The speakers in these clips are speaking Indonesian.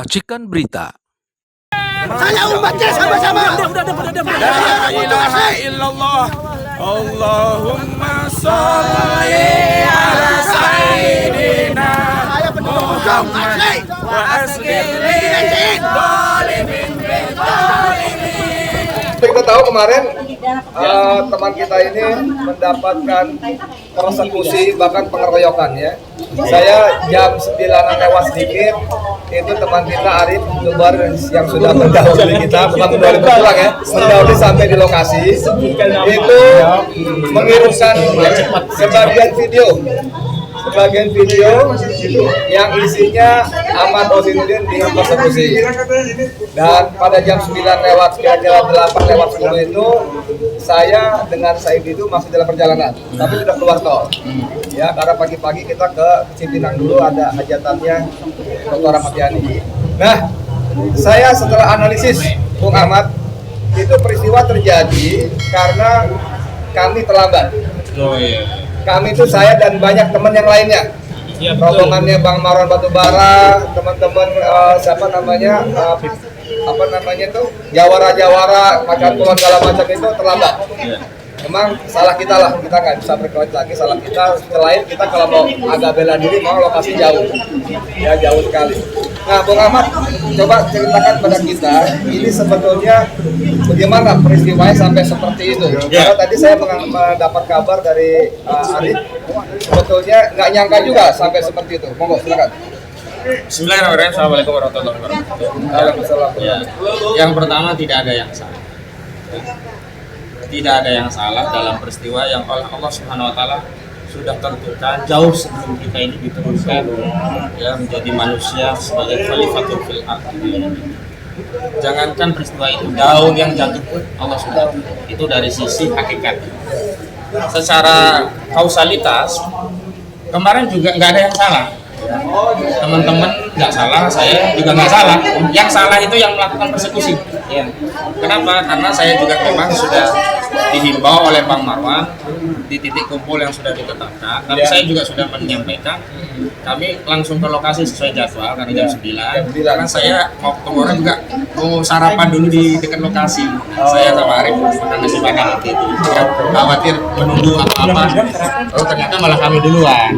Racikan Berita. Saya umatnya sama-sama. La ilaha illallah. Allahumma sholli ala sayyidina Muhammad wa asghir zalimin bil zalimin. Kita tahu kemarin teman kita ini mendapatkan persekusi bahkan pengeroyokan ya. Saya jam 9-an lewat sedikit itu teman kita Arif Nubar yang sudah mendahului kita, bukan mendahului pulang ya, mendahului sampai di lokasi itu mengirimkan sebagian video yang isinya Ahmad Osinuddin dipersekusi. Dan pada jam 9 lewat kira-kira 8 lewat 10 itu saya dengan Said itu masih dalam perjalanan, tapi sudah keluar tol. Ya, karena pagi-pagi kita ke Cipinang dulu ada hajatannya Dr. Ahmad Yani. Nah, saya setelah analisis Bung Ahmad, itu peristiwa terjadi karena kami terlambat. Kami itu saya dan banyak teman yang lainnya. Rombongannya Bang Marwan Batubara, teman-teman jawara-jawara macam tuan segala macam itu terlambat. Memang salah kita lah, kita nggak bisa berkelit lagi, salah kita. Selain kita kalau mau agak bela diri, mau lokasi jauh, ya jauh sekali. Nah, Bung Ahmad, coba ceritakan pada kita, ini sebetulnya bagaimana peristiwanya sampai seperti itu. Karena tadi saya mendapat kabar dari Arif, sebetulnya nggak nyangka juga sampai seperti itu. Monggo, silakan. Bismillahirrahmanirrahim. Assalamualaikum warahmatullahi wabarakatuh. Ya. Yang pertama, tidak ada yang salah. Tidak ada yang salah dalam peristiwa yang oleh Allah Subhanahu wa taala sudah tentukan jauh sebelum kita ini diturunkan ya menjadi manusia sebagai khalifatul fil ardh. Jangankan peristiwa itu, daun yang jatuh pun Allah sudah, itu dari sisi hakikat. Secara kausalitas kemarin juga nggak ada yang salah. Teman-teman nggak salah, saya juga nggak salah. Yang salah itu yang melakukan persekusi. Ya. Kenapa? Karena saya juga memang sudah dihimbau oleh Bang Marwan di titik kumpul yang sudah ditetapkan. Tapi saya juga sudah menyampaikan kami langsung ke lokasi sesuai jadwal karena jam 9. Karena saya mau ketemu orang juga mau sarapan dulu di dekat lokasi. Saya sama Arif makan nasi padang waktu itu. Ya, khawatir menunggu apa-apa. Oh ternyata malah kami duluan.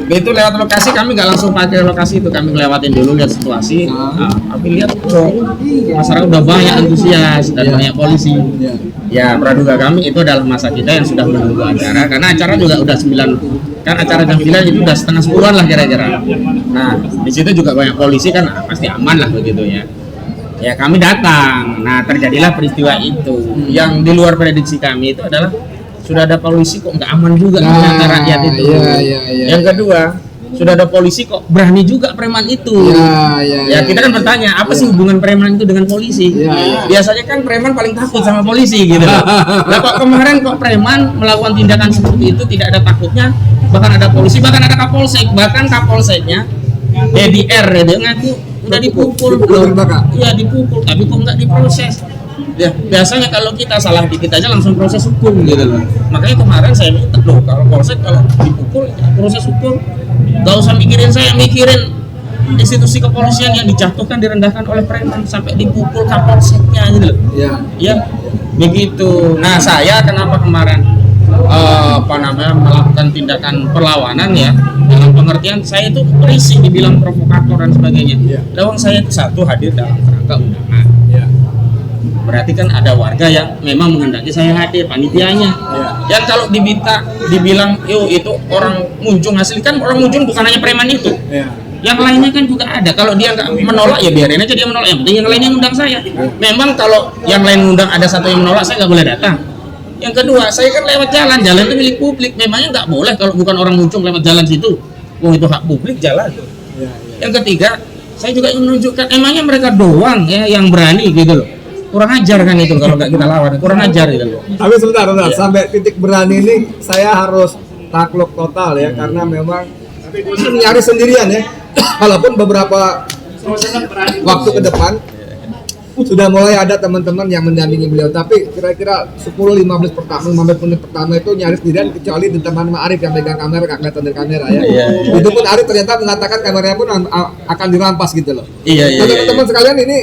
Itu lewat lokasi, kami nggak langsung pakai lokasi itu, kami ngelewatin dulu lihat situasi. Kami lihat masyarakat udah banyak antusias dan banyak polisi. Ya praduga kami itu adalah masa kita yang sudah menunggu acara, karena acara juga udah 9, kan acara jam 9 itu udah setengah 10-an lah kira-kira. Nah di situ juga banyak polisi kan, pasti aman lah begitu ya. Ya kami datang, nah terjadilah peristiwa itu. Yang di luar prediksi kami itu adalah sudah ada polisi kok nggak aman juga ternyata rakyat itu. Yang kedua, sudah ada polisi kok berani juga preman itu. Ya kita kan bertanya, apa sih hubungan preman itu dengan polisi? Biasanya kan preman paling takut sama polisi gitu. Nah kok kemarin kok preman melakukan tindakan seperti itu tidak ada takutnya, bahkan ada polisi, bahkan ada kapolsek, bahkan kapolseknya DDR dia ngaku udah dipukul belum? Iya dipukul, tapi kok nggak diproses? Ya, biasanya kalau kita salah dikit aja langsung proses hukum gitu loh. Makanya kemarin saya minta loh, kalau polsek kalau dipukul ya proses hukum. Gak usah mikirin saya, mikirin institusi kepolisian yang dijatuhkan direndahkan oleh preman sampai dipukul kapolseknya gitu loh. Ya, begitu. Nah, saya kenapa kemarin melakukan tindakan perlawanan ya, dalam pengertian saya itu berisik dibilang provokator dan sebagainya. Lawang saya itu satu hadir dalam kerangka undangan. Berarti kan ada warga yang memang menghendaki saya hadir, panitianya. Yang kalau dibilang, yo itu orang Munjung asli, kan orang Munjung bukan hanya preman itu. Yang lainnya kan juga ada. Kalau dia nggak menolak ya biarin aja dia menolak. Yang penting yang lainnya ngundang saya. Memang kalau yang lain ngundang ada satu yang menolak, saya nggak boleh datang. Yang kedua, saya kan lewat jalan itu milik publik. Memangnya nggak boleh kalau bukan orang Munjung lewat jalan situ. Wong itu hak publik jalan. Yang ketiga, saya juga ingin menunjukkan emangnya mereka doang ya yang berani gitu loh. Kurang ajar kan itu kalau nggak kita lawan, kurang ajar gitu loh. Tapi sebentar, sampai titik berani ini saya harus takluk total ya, karena memang nyaris sendirian ya. Walaupun beberapa waktu ke depan sudah mulai ada teman-teman yang mendampingi beliau, tapi kira-kira 10-15 menit pertama itu nyaris sendirian, kecuali di teman Arif yang pegang kamera, nggak kelihatan dari kamera ya. Itu pun Arif ternyata mengatakan kameranya pun akan dirampas gitu loh. Nah, teman-teman sekalian, ini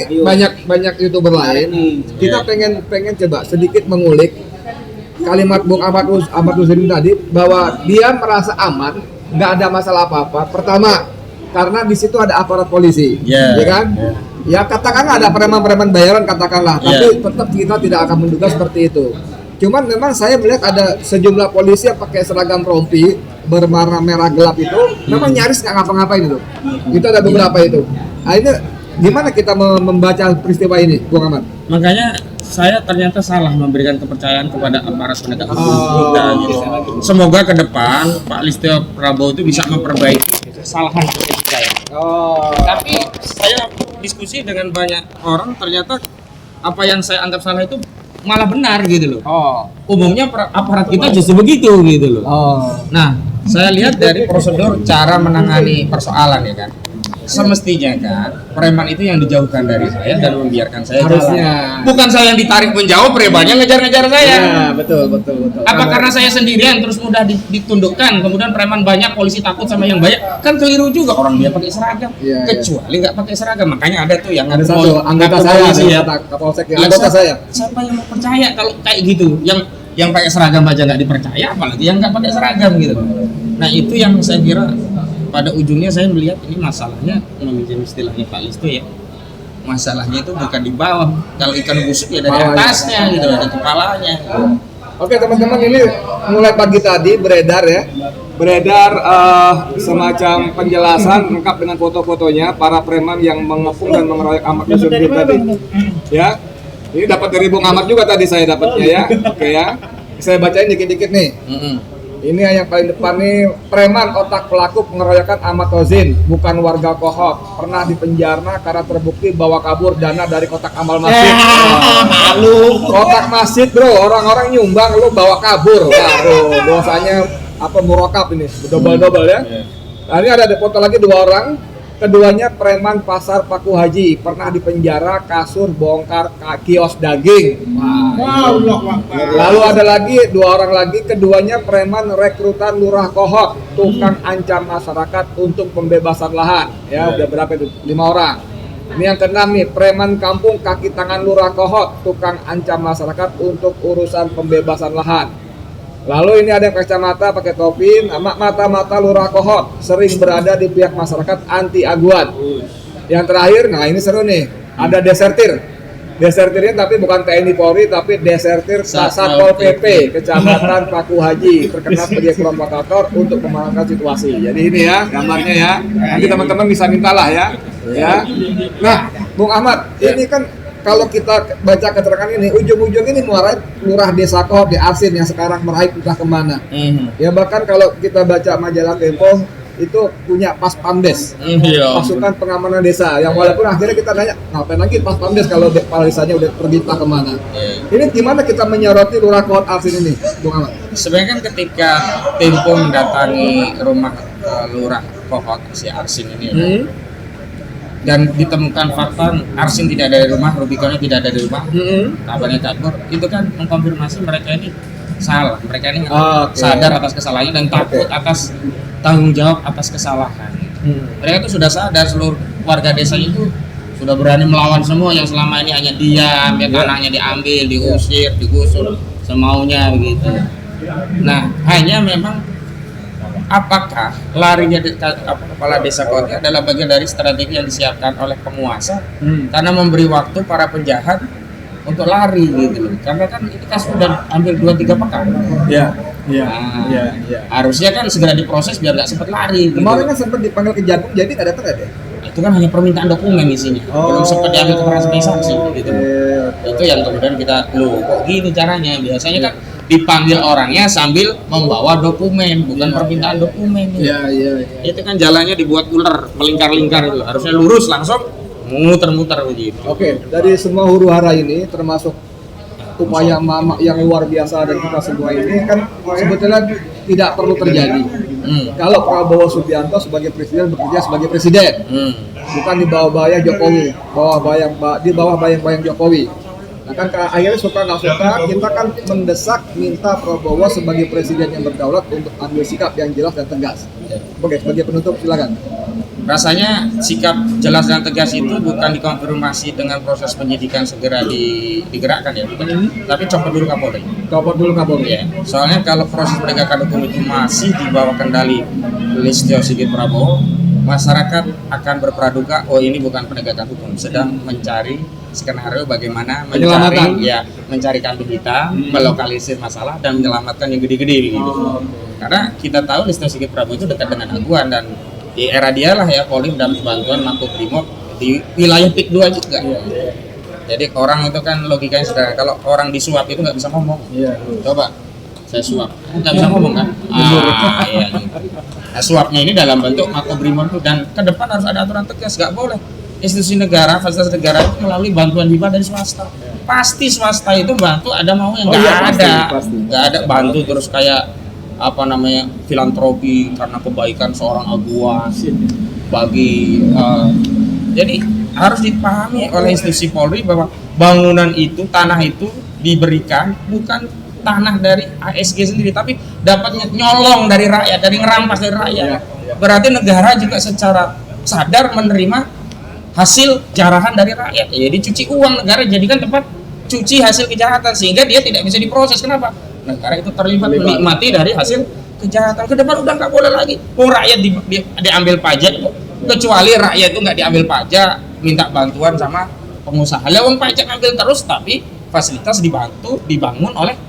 banyak YouTuber lain. Kita pengen coba sedikit mengulik kalimat Bung Ahmad Husaini tadi, bahwa dia merasa aman, nggak ada masalah apa-apa. Pertama, karena di situ ada aparat polisi, ya kan? Ya katakanlah ada preman-preman bayaran katakanlah, tapi tetap kita tidak akan menduga seperti itu. Cuman memang saya melihat ada sejumlah polisi yang pakai seragam rompi berwarna merah gelap itu, memang nyaris nggak ngapa-ngapain itu. Itu ada beberapa itu. Nah, ini gimana kita membaca peristiwa ini, Bung Ahmad? Makanya saya ternyata salah memberikan kepercayaan kepada aparat penegak hukum kita gitu. Semoga ke depan Pak Listio Prabowo itu bisa memperbaiki kesalahan saya. Tapi saya diskusi dengan banyak orang, ternyata apa yang saya anggap salah itu malah benar gitu loh. Umumnya aparat kita justru begitu gitu loh. Nah, saya lihat dari prosedur cara menangani persoalan ya kan. Semestinya kan preman itu yang dijauhkan dari saya dan membiarkan saya Harusnya. jalan. Bukan saya yang ditarik menjauh, premannya ngejar-ngejar saya. Ya, betul. Apa karena saya sendirian terus mudah ditundukkan, kemudian preman banyak, polisi takut sama yang banyak? Kan keliru juga, orang dia pakai seragam. Kecuali nggak pakai seragam, makanya ada tuh yang ada satu anggota saya ya, Kapolsek yang anggota saya. Siapa yang mau percaya kalau kayak gitu? Yang pakai seragam aja nggak dipercaya, apalagi yang nggak pakai seragam gitu. Nah, itu yang saya kira pada ujungnya saya melihat ini masalahnya, meminjam istilahnya Pak Listio ya, masalahnya itu bukan di bawah, kalau ikan busuk ya dari atasnya gitu, dari kepalanya. Oke teman-teman, ini mulai pagi tadi beredar semacam penjelasan lengkap dengan foto-fotonya para preman yang mengepung dan mengeroyok Ahmad Husaini tadi. Ya, ini dapat dari Bung Ahmad juga tadi saya dapatnya ya. Oke ya, saya bacain dikit-dikit nih. Ini yang paling depan nih, preman otak pelaku pengeroyokan Ahmad Husaini, bukan warga Kohok, pernah dipenjara karena terbukti bawa kabur dana dari kotak amal masjid. Kotak masjid bro, orang-orang nyumbang, lu bawa kabur. Waduh, dosanya apa murokap ini, double ya. Nah, ini ada foto lagi 2 orang. Keduanya preman pasar Paku Haji, pernah dipenjara kasur bongkar kios daging. Lalu ada lagi 2 orang lagi, keduanya preman rekrutan lurah Kohok, tukang ancam masyarakat untuk pembebasan lahan. Ya, udah berapa itu? 5 orang. Ini yang ke-6 nih, preman kampung kaki tangan lurah Kohok, tukang ancam masyarakat untuk urusan pembebasan lahan. Lalu ini ada yang kacamata pakai topi, mata-mata lurah Kohok, sering berada di pihak masyarakat anti aguan. Yang terakhir, nah ini seru nih, ada desertirnya tapi bukan TNI Polri, tapi desertir Satpol PP Kecamatan Paku Haji, terkena sebagai provokator untuk memenangkan situasi. Jadi ini ya gambarnya ya, nanti teman-teman bisa mintalah ya. Nah, Bung Ahmad, ini kan kalau kita baca keterangan ini, ujung-ujung ini muara lurah desa Kohok di Arsin yang sekarang meraih entah kemana. Ya bahkan kalau kita baca majalah Tempo itu punya Pas Pamdes, pasukan pengamanan desa. Yang walaupun akhirnya kita nanya, ngapain lagi Pas Pamdes kalau kepala desanya udah pergi entah kemana. Ini gimana kita menyoroti lurah Kohok Arsin ini, Bung Ahmad? Sebenarnya kan ketika Tempo mendatangi rumah lurah Kohok si Arsin ini, dan ditemukan fakta Arsin tidak ada di rumah, Rubiconnya tidak ada di rumah, kabarnya kabur, itu kan mengkonfirmasi mereka ini salah, mereka ini sadar atas kesalahannya dan takut atas tanggung jawab atas kesalahan. Mereka itu sudah sadar, seluruh warga desa itu sudah berani melawan semua yang selama ini hanya diam, ya tanahnya diambil, diusir, digusur semaunya begitu. Nah, hanya memang apakah larinya kepala desa Kohok adalah bagian dari strategi yang disiapkan oleh penguasa karena memberi waktu para penjahat untuk lari gitu loh. Karena kan itu kasus sudah hampir 2-3 pekan. Harusnya kan segera diproses biar nggak sempat lari. Kemarin kan sempat dipanggil ke Jagung, jadi nggak datang ya? Itu kan hanya permintaan dokumen isinya, belum sempat diambil keterangan sebagai saksi gitu. Itu yang kemudian kita, kok gini caranya? Biasanya kan dipanggil orangnya sambil membawa dokumen, bukan permintaan dokumen. Itu kan jalannya dibuat ular, melingkar-lingkar itu. Harusnya lurus langsung muter-muter begitu. Oke, dari semua huru-hara ini termasuk upaya mama yang luar biasa dan kita semua ini kan sebetulnya tidak perlu terjadi. Kalau Prabowo Subianto sebagai presiden bekerja sebagai presiden, bukan di bawah bayang Jokowi, di bawah bayang-bayang Jokowi. Nah kan akhirnya suka nggak suka, kita kan mendesak minta Prabowo sebagai presiden yang berdaulat untuk ambil sikap yang jelas dan tegas. Oke, sebagai penutup silakan. Rasanya sikap jelas dan tegas itu bukan dikonfirmasi dengan proses penyidikan segera digerakkan ya, tapi copot dulu Kapolri. Copot dulu Kapolri. Ya, soalnya kalau proses penegakan hukum itu masih di bawah kendali Listio Sigit Prabowo, masyarakat akan berpraduga, oh ini bukan penegakan hukum, sedang mencari skenario bagaimana mencari kambing hitam, melokalisir masalah dan menyelamatkan yang gede-gede gitu. Karena kita tahu Listio Sigit Prabowo itu dekat dengan Aguan dan di era dia lah ya Polri mendapat bantuan Makobrimob di wilayah PIK 2 juga. Jadi orang itu kan logikanya sederhana, kalau orang disuap itu nggak bisa ngomong. Coba saya suap, nggak bisa ngomong kan? Iya. Nah, suapnya ini dalam bentuk Makobrimob dan ke depan harus ada aturan tegas, nggak boleh institusi negara, fasilitas negara itu melalui bantuan hibah dari swasta. Pasti swasta itu bantu ada mau yang nggak ada bantu terus kayak filantropi karena kebaikan seorang Aguan bagi jadi harus dipahami oleh institusi Polri bahwa bangunan itu, tanah itu diberikan bukan tanah dari ASG sendiri tapi dapat nyolong dari rakyat, dari ngerampas dari rakyat. Berarti negara juga secara sadar menerima hasil jarahan dari rakyat. Jadi cuci uang negara jadikan tempat cuci hasil kejahatan sehingga dia tidak bisa diproses. Kenapa? Negara itu terlibat menikmati dari hasil kejahatan. Ke depan udah nggak boleh lagi. Rakyat diambil pajak, kecuali rakyat itu nggak diambil pajak, minta bantuan sama pengusaha. Uang pajak ambil terus, tapi fasilitas dibangun oleh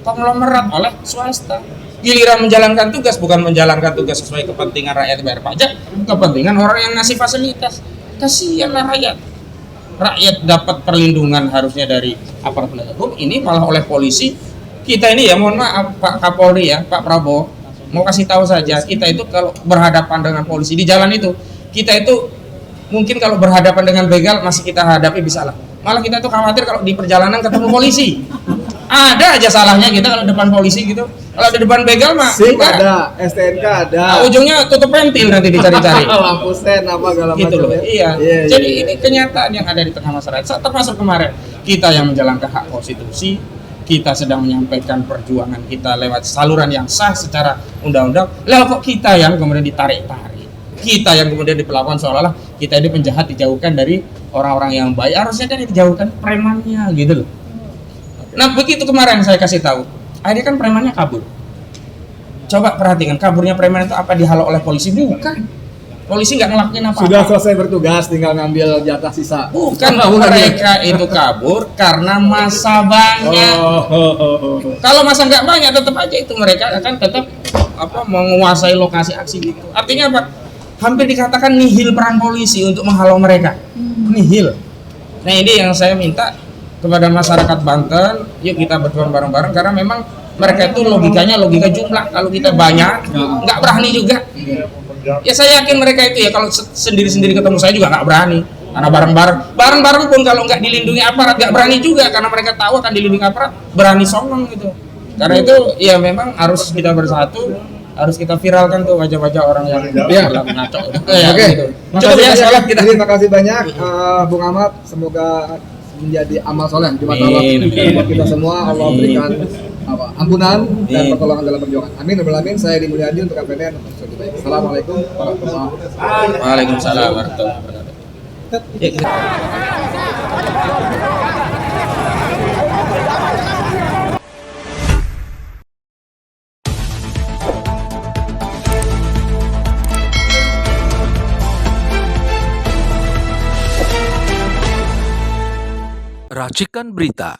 konglomerat, oleh swasta. Giliran menjalankan tugas, bukan menjalankan tugas sesuai kepentingan rakyat bayar pajak, kepentingan orang yang ngasih fasilitas. Kasihanlah rakyat. Rakyat dapat perlindungan harusnya dari aparat penegak hukum, ini malah oleh polisi. Kita ini ya, mohon maaf Pak Kapolri ya, Pak Prabowo, mau kasih tahu saja, kita itu kalau berhadapan dengan polisi di jalan itu, kita itu mungkin kalau berhadapan dengan begal masih kita hadapi bisa lah. Malah kita tuh khawatir kalau di perjalanan ketemu polisi. Ada aja salahnya kita kalau depan polisi gitu. Kalau di depan begal mah SIM ada, STNK ada. Nah, ujungnya tutup pentil nanti dicari-cari. Lampu sen apa segala Gitu macam. loh. Iya. Jadi ini kenyataan yang ada di tengah masyarakat. Termasuk kemarin kita yang menjalankan hak konstitusi, kita sedang menyampaikan perjuangan kita lewat saluran yang sah secara undang-undang. Lalu kok kita yang kemudian ditarik-tarik, kita yang kemudian diperlakukan seolah-olah kita ini penjahat, dijauhkan dari orang-orang yang baik. Harusnya kan dijauhkan premannya gitu loh. Nah begitu kemarin saya kasih tahu, akhirnya kan premannya kabur. Coba perhatikan, kaburnya preman itu apa, dihalau oleh polisi? Bukan. Polisi nggak ngelakuin apa-apa. Sudah selesai bertugas, tinggal ngambil jatah sisa. Bukan, mereka itu kabur karena masa banyak. Kalau masa nggak banyak, tetap aja itu mereka akan tetap menguasai lokasi aksi gitu. Artinya apa? Hampir dikatakan nihil peran polisi untuk menghalau mereka. Nihil. Nah ini yang saya minta kepada masyarakat Banten, yuk kita berjuang bareng-bareng karena memang mereka itu logikanya logika jumlah. Kalau kita banyak, nggak berani juga. Ya saya yakin mereka itu ya kalau sendiri-sendiri ketemu saya juga nggak berani. Karena bareng-bareng pun kalau nggak dilindungi aparat nggak berani juga, karena mereka tahu akan dilindungi aparat, berani songong gitu. Karena itu ya memang harus kita bersatu, harus kita viralkan tuh wajah-wajah orang yang ngaco. Oke. Gitu. Terima kasih banyak Bung Ahmad, semoga menjadi amal soleh Jumat Allah buat kita semua. Allah berikan ampunan dan pertolongan dalam perjuangan. Amin. Saya Edi Mulyadi untuk KPN. Assalamualaikum warahmatullahi wabarakatuh. Waalaikumsalam warahmatullahi wabarakatuh. Racikan Berita